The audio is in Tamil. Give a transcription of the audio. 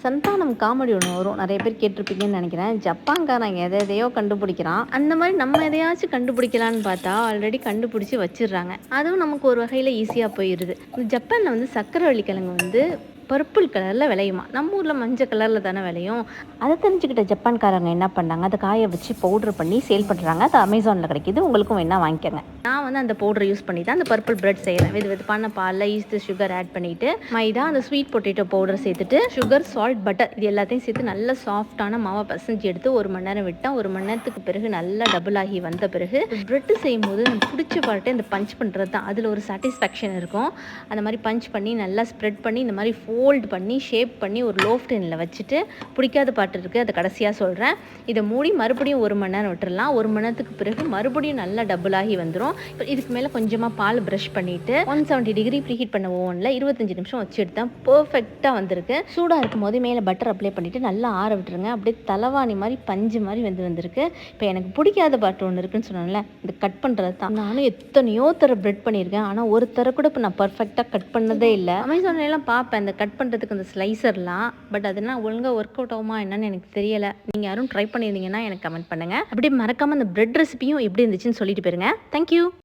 சந்தானம் காமெடி ஒன்று வரும், நிறைய பேர் கேட்டிருப்பீங்கன்னு நினைக்கிறேன். ஜப்பான்காரன் எதையோ கண்டுபிடிக்கிறான், அந்த மாதிரி நம்ம எதையாச்சும் கண்டுபிடிக்கலான்னு பார்த்தா ஆல்ரெடி கண்டுபிடிச்சி வச்சிடுறாங்க. அதுவும் நமக்கு ஒரு வகையில் ஈஸியாக போயிடுது. இந்த ஜப்பானில் வந்து சக்கரவள்ளி கிழங்கு வந்து பர்பிள் கலரில் விளையுமா, நம்ம ஊரில் மஞ்சள் கலரில் தானே விளையும். அதை தெரிஞ்சுக்கிட்ட ஜப்பான்காரங்க என்ன பண்ணாங்க, அதை காய வச்சு பவுட்ரு பண்ணி சேல் பண்ணுறாங்க. அது அமேசானில் கிடைக்கிது, உங்களுக்கும் வேணால் வாங்கிக்கோங்க. நான் வந்து அந்த பவுடரை யூஸ் பண்ணி தான் அந்த பர்பிள் பிரெட் செய்கிறேன். வெதுவெதுப்பான பாலில் ஈஸ்ட், சுகர் ஆட் பண்ணிவிட்டு மைதா, அந்த ஸ்வீட் பொட்டேட்டோ பவுடர் சேர்த்துட்டு சுகர், சால்ட், பட்டர் இது எல்லாத்தையும் சேர்த்து நல்லா சாஃப்டான மாவை பசஞ்சு எடுத்து 1 மணி நேரம் விட்டால் 1 மணி நேரத்துக்கு பிறகு நல்லா டபுள் ஆகி வந்த பிறகு பிரெட்டு செய்யும் போது நம்ம பிடிச்ச பாட்டை இந்த பஞ்ச் பண்ணுறது தான் அதில் ஒரு சாட்டிஸ்ஃபேக்ஷன் இருக்கும். அந்த மாதிரி பஞ்ச் பண்ணி நல்லா ஸ்ப்ரெட் பண்ணி இந்த மாதிரி ஃபோல்டு பண்ணி ஷேப் பண்ணி ஒரு லோ ஃப்ளேமில் வச்சுட்டு, பிடிக்காத பாட்டு இருக்குது அதை கடைசியாக சொல்கிறேன், இதை மூடி மறுபடியும் 1 மணி நேரம் விட்டுடலாம். 1 மணி நேரத்துக்கு பிறகு மறுபடியும் நல்லா டபுள் ஆகி வந்துடும். இப்போ இதுக்கு மேலே கொஞ்சமாக பால் ப்ரஷ் பண்ணிவிட்டு 170 டிகிரி ப்ரீஹீட் பண்ண ஓவனில் 25 நிமிஷம் வச்சு எடுத்தேன். பர்ஃபெக்டாக வந்திருக்கு. சூடாக இருக்கும் போது மேலே பட்டர் அப்ளை பண்ணிவிட்டு நல்லா ஆற விட்டுருங்க. அப்படியே தலைவாணி மாதிரி பஞ்சு மாதிரி வந்திருக்கு. இப்போ எனக்கு பிடிக்காத பாட்டு ஒன்று இருக்குன்னு சொன்னால, இந்த கட் பண்ணுறது தான். நானும் எத்தனையோ தர பிரெட் பண்ணியிருக்கேன், ஆனால் ஒரு தர கூட இப்போ நான் பர்ஃபெக்டாக கட் பண்ணதே இல்லை. அமேசான்லாம் பார்ப்பேன் இந்த கட் பண்ணுறதுக்கு அந்த ஸ்லைசர்லாம், பட் அதெல்லாம் ஒழுங்காக ஒர்க் அவுட் ஆகுமா என்னன்னு எனக்கு தெரியலை. நீங்கள் யாரும் ட்ரை பண்ணியிருந்தீங்கன்னா எனக்கு கமெண்ட் பண்ணுங்கள். அப்படியே மறக்காமல் அந்த பிரெட் ரெசிபியும் எப்படி இருந்துச்சுன்னு சொல்லிட்டு போயிருங்க. தேங்க்யூ.